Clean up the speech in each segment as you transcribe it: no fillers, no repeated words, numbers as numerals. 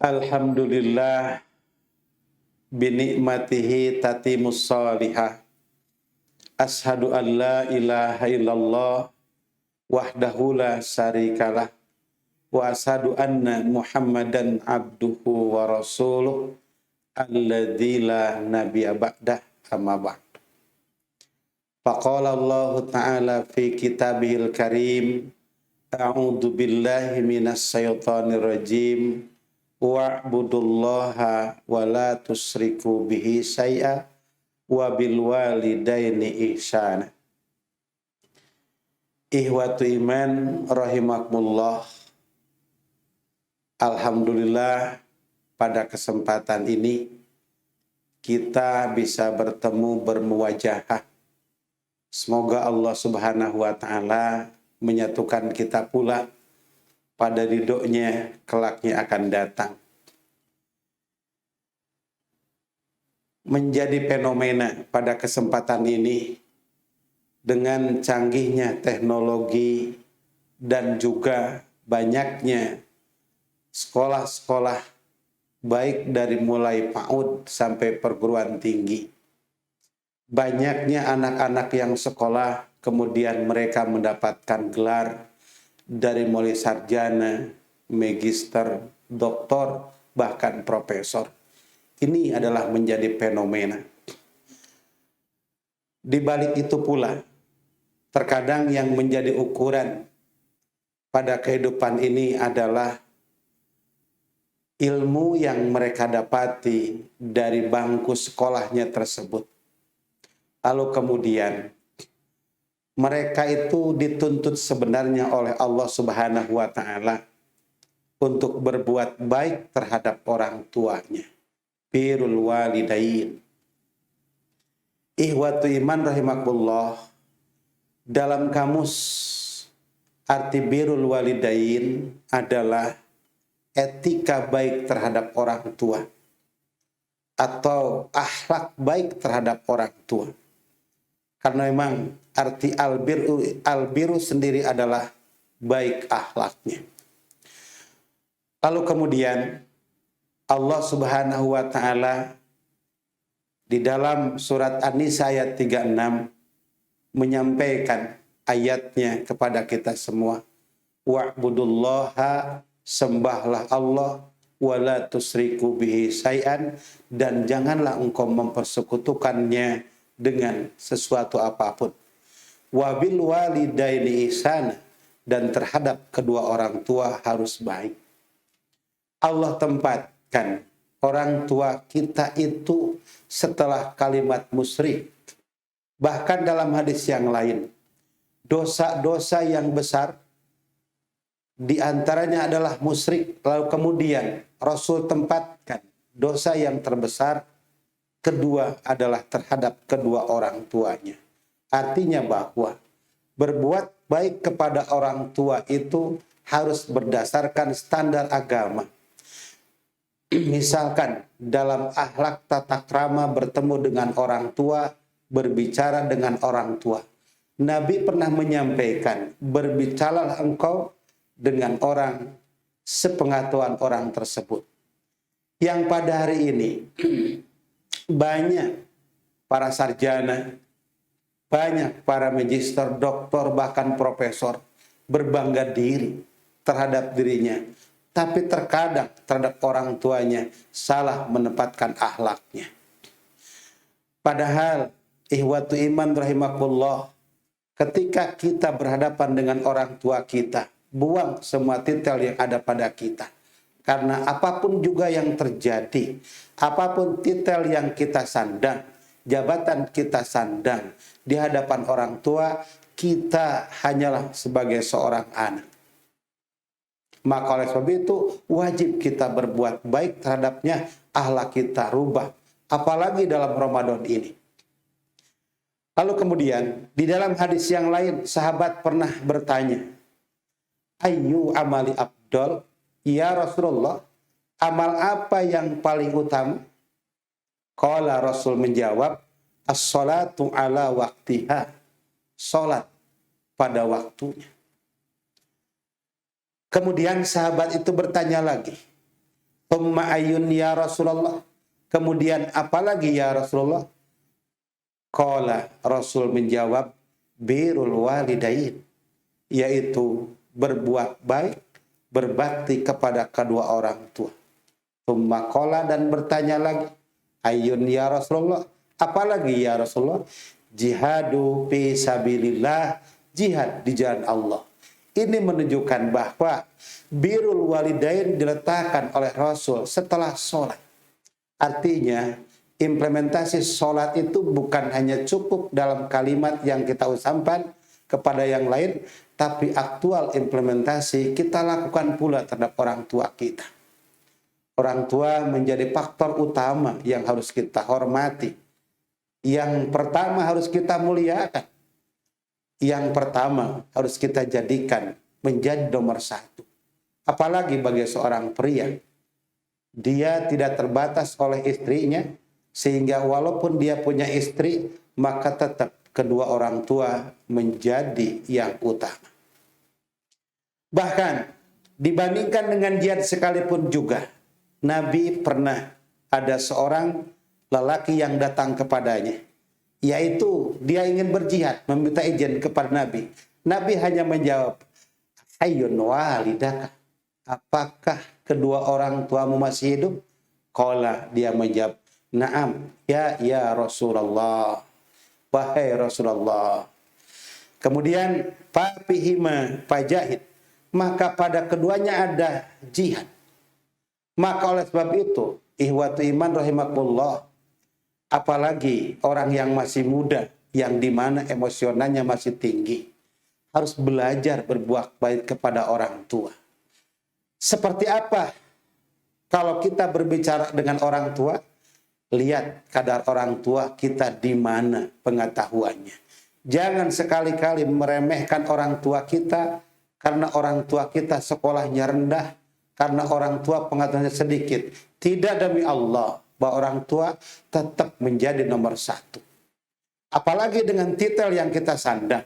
Alhamdulillah binikmatihi tatimus salihah. Ashadu an la ilaha illallah wahdahu la syarikalah wa ashadu anna Muhammadan abduhu wa rasuluh alladzi la nabiyya ba'dah amma ba'd. Faqala Allah Ta'ala fi kitabihil karim a'udzu billahi minas syaitonir rajim wa'budullaha wa la tusriku bihi syai'a wa bil walidaini ihsana. Ihwatu iman rahimakumullah. Alhamdulillah pada kesempatan ini kita bisa bertemu bermuwajahah. Semoga Allah Subhanahu wa taala menyatukan kita pula pada ridhonya kelaknya akan datang. Menjadi fenomena pada kesempatan ini dengan canggihnya teknologi dan juga banyaknya sekolah-sekolah baik dari mulai PAUD sampai perguruan tinggi. Banyaknya anak-anak yang sekolah kemudian mereka mendapatkan gelar dari mulai sarjana, magister, doktor, bahkan profesor. Ini adalah menjadi fenomena. Di balik itu pula, terkadang yang menjadi ukuran pada kehidupan ini adalah ilmu yang mereka dapati dari bangku sekolahnya tersebut. Lalu kemudian mereka itu dituntut sebenarnya oleh Allah Subhanahu wa taala untuk berbuat baik terhadap orang tuanya. Birrul walidain. Ihwatu iman rahimakumullah. Dalam kamus arti birrul walidain adalah etika baik terhadap orang tua atau akhlak baik terhadap orang tua. Karena memang arti albiru sendiri adalah baik akhlaknya. Lalu kemudian Allah Subhanahu wa taala di dalam surat An-Nisa ayat 36 menyampaikan ayatnya kepada kita semua. Wa'budullaha, sembahlah Allah, wala tusriku bihi syai'an, dan janganlah engkau mempersekutukannya dengan sesuatu apapun. Wabil walidaini ihsana, dan terhadap kedua orang tua harus baik. Allah tempatkan orang tua kita itu setelah kalimat musyrik. Bahkan dalam hadis yang lain, dosa-dosa yang besar di antaranya adalah musyrik. Lalu kemudian Rasul tempatkan dosa yang terbesar kedua adalah terhadap kedua orang tuanya. Artinya bahwa berbuat baik kepada orang tua itu harus berdasarkan standar agama. Misalkan dalam akhlak tata krama bertemu dengan orang tua, berbicara dengan orang tua. Nabi pernah menyampaikan, berbicaralah engkau dengan orang sepengetahuan orang tersebut. Yang pada hari ini banyak para sarjana, banyak para magister, doktor, bahkan profesor berbangga diri terhadap dirinya. Tapi terkadang terhadap orang tuanya salah menempatkan akhlaknya. Padahal ihwatu iman rahimakumullah, ketika kita berhadapan dengan orang tua kita, buang semua titel yang ada pada kita. Karena apapun juga yang terjadi, apapun titel yang kita sandang, jabatan kita sandang di hadapan orang tua, kita hanyalah sebagai seorang anak. Maka oleh sebab itu wajib kita berbuat baik terhadapnya, akhlak kita rubah. Apalagi dalam Ramadan ini. Lalu kemudian di dalam hadis yang lain sahabat pernah bertanya, Ayyu amali afdal? Ya Rasulullah, amal apa yang paling utama? Qala Rasul menjawab, as-salatu ala waktiha. Salat pada waktunya. Kemudian sahabat itu bertanya lagi, Thumma ayun ya Rasulullah. Kemudian apalagi ya Rasulullah? Qala, Rasul menjawab, birrul walidain, yaitu berbuat baik, berbakti kepada kedua orang tua. Thumma qala, dan bertanya lagi, ayun ya Rasulullah, apalagi ya Rasulullah? Jihadu fi sabilillah, jihad di jalan Allah. Ini menunjukkan bahwa birrul walidain diletakkan oleh Rasul setelah sholat. Artinya implementasi sholat itu bukan hanya cukup dalam kalimat yang kita ucapkan kepada yang lain, tapi aktual implementasi kita lakukan pula terhadap orang tua kita. Orang tua menjadi faktor utama yang harus kita hormati. Yang pertama harus kita muliakan. Yang pertama harus kita jadikan menjadi nomor satu. Apalagi bagi seorang pria. Dia tidak terbatas oleh istrinya, sehingga walaupun dia punya istri, maka tetap kedua orang tua menjadi yang utama. Bahkan dibandingkan dengan jihad sekalipun juga, Nabi pernah ada seorang lelaki yang datang kepadanya, yaitu dia ingin berjihad, meminta izin kepada Nabi. Nabi hanya menjawab, ayyun walidaka, apakah kedua orang tuamu masih hidup? Qala, dia menjawab, na'am, ya Rasulullah, wahai Rasulullah. Kemudian fafihima fajahid, maka pada keduanya ada jihad. Maka oleh sebab itu, ihwatu iman rahimakumullah, apalagi orang yang masih muda, yang dimana emosionalnya masih tinggi, harus belajar berbuat baik kepada orang tua. Seperti apa kalau kita berbicara dengan orang tua? Lihat kadar orang tua kita di mana pengetahuannya. Jangan sekali-kali meremehkan orang tua kita karena orang tua kita sekolahnya rendah, karena orang tua pengetahuannya sedikit. Tidak, demi Allah, bahwa orang tua tetap menjadi nomor satu. Apalagi dengan titel yang kita sandang.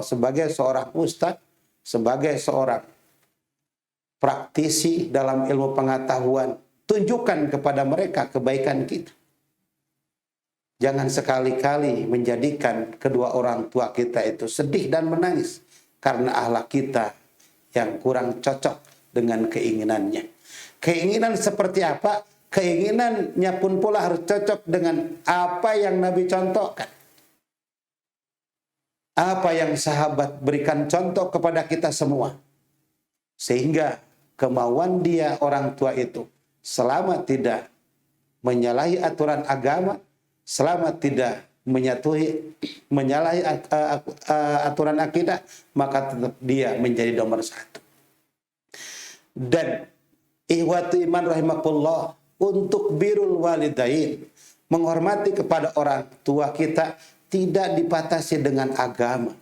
Sebagai seorang ustadz, sebagai seorang praktisi dalam ilmu pengetahuan, tunjukkan kepada mereka kebaikan kita. Jangan sekali-kali menjadikan kedua orang tua kita itu sedih dan menangis karena akhlak kita yang kurang cocok dengan keinginannya. Keinginan seperti apa? Keinginannya pun pula harus cocok dengan apa yang Nabi contohkan. Apa yang sahabat berikan contoh kepada kita semua. Sehingga kemauan dia orang tua itu, selama tidak menyalahi aturan agama, selama tidak menyalahi aturan akidah, maka tetap dia menjadi nomor satu. Dan ihwatu iman rahimakumullah, untuk birrul walidain, menghormati kepada orang tua kita, tidak dibatasi dengan agama.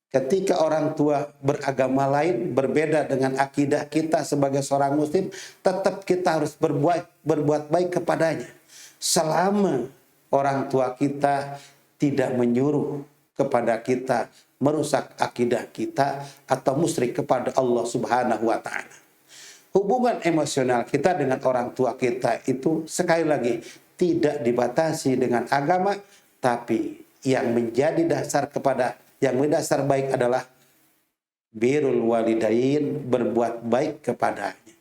Ketika orang tua beragama lain, berbeda dengan akidah kita sebagai seorang muslim, tetap kita harus berbuat baik kepadanya. Selama orang tua kita tidak menyuruh kepada kita merusak akidah kita atau musyrik kepada Allah Subhanahu wa Ta'ala. Hubungan emosional kita dengan orang tua kita itu sekali lagi tidak dibatasi dengan agama, tapi yang menjadi dasar baik adalah birrul walidain, berbuat baik kepadanya.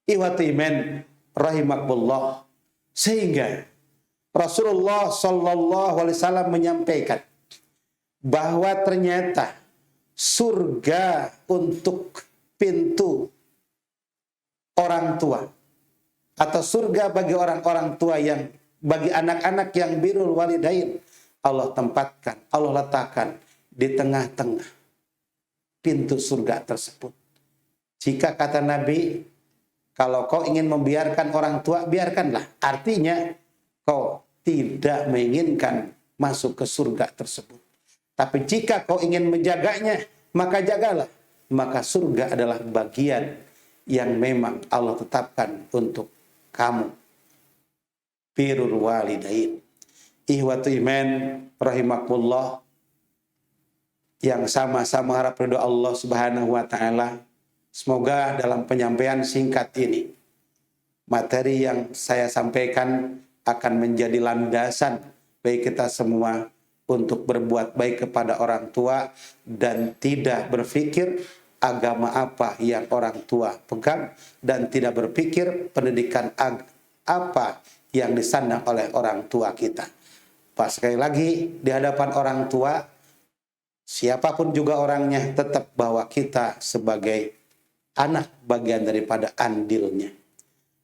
Ihwatu iman rahimakumullah, sehingga Rasulullah sallallahu alaihi wasallam menyampaikan bahwa ternyata surga untuk pintu orang tua, atau surga bagi orang-orang tua yang, bagi anak-anak yang birrul walidain, Allah tempatkan, Allah letakkan di tengah-tengah pintu surga tersebut. Jika kata Nabi, kalau kau ingin membiarkan orang tua, biarkanlah. Artinya kau tidak menginginkan masuk ke surga tersebut. Tapi jika kau ingin menjaganya, maka jagalah. Maka surga adalah bagian yang memang Allah tetapkan untuk kamu. Birrul walidain. Ihwatu iman rahimakumullah, yang sama-sama harap ridho Allah Subhanahu wa Ta'ala. Semoga dalam penyampaian singkat ini, materi yang saya sampaikan akan menjadi landasan bagi kita semua untuk berbuat baik kepada orang tua dan tidak berpikir agama apa yang orang tua pegang dan tidak berpikir pendidikan apa yang disandang oleh orang tua kita. Pas sekali lagi di hadapan orang tua, siapapun juga orangnya, tetap bahwa kita sebagai anak bagian daripada andilnya.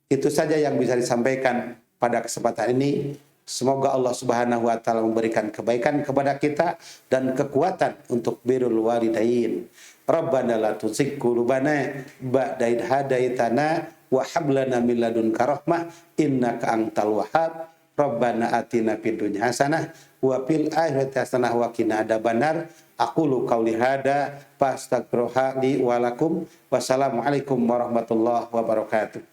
Itu saja yang bisa disampaikan pada kesempatan ini. Semoga Allah Subhanahu wa taala memberikan kebaikan kepada kita dan kekuatan untuk birrul walidain. Rabbana la tuzigh qulubana ba'da idh hadaitana wa hab lana min ladunka rahmah innaka antal wahhab. Rabbana atina fid dunya hasanah wa fil akhirati hasanah wa qina adzabannar. Aqulu qauli hada fastaghfiruha li wa lakum. Wassalamualaikum warahmatullahi wabarakatuh.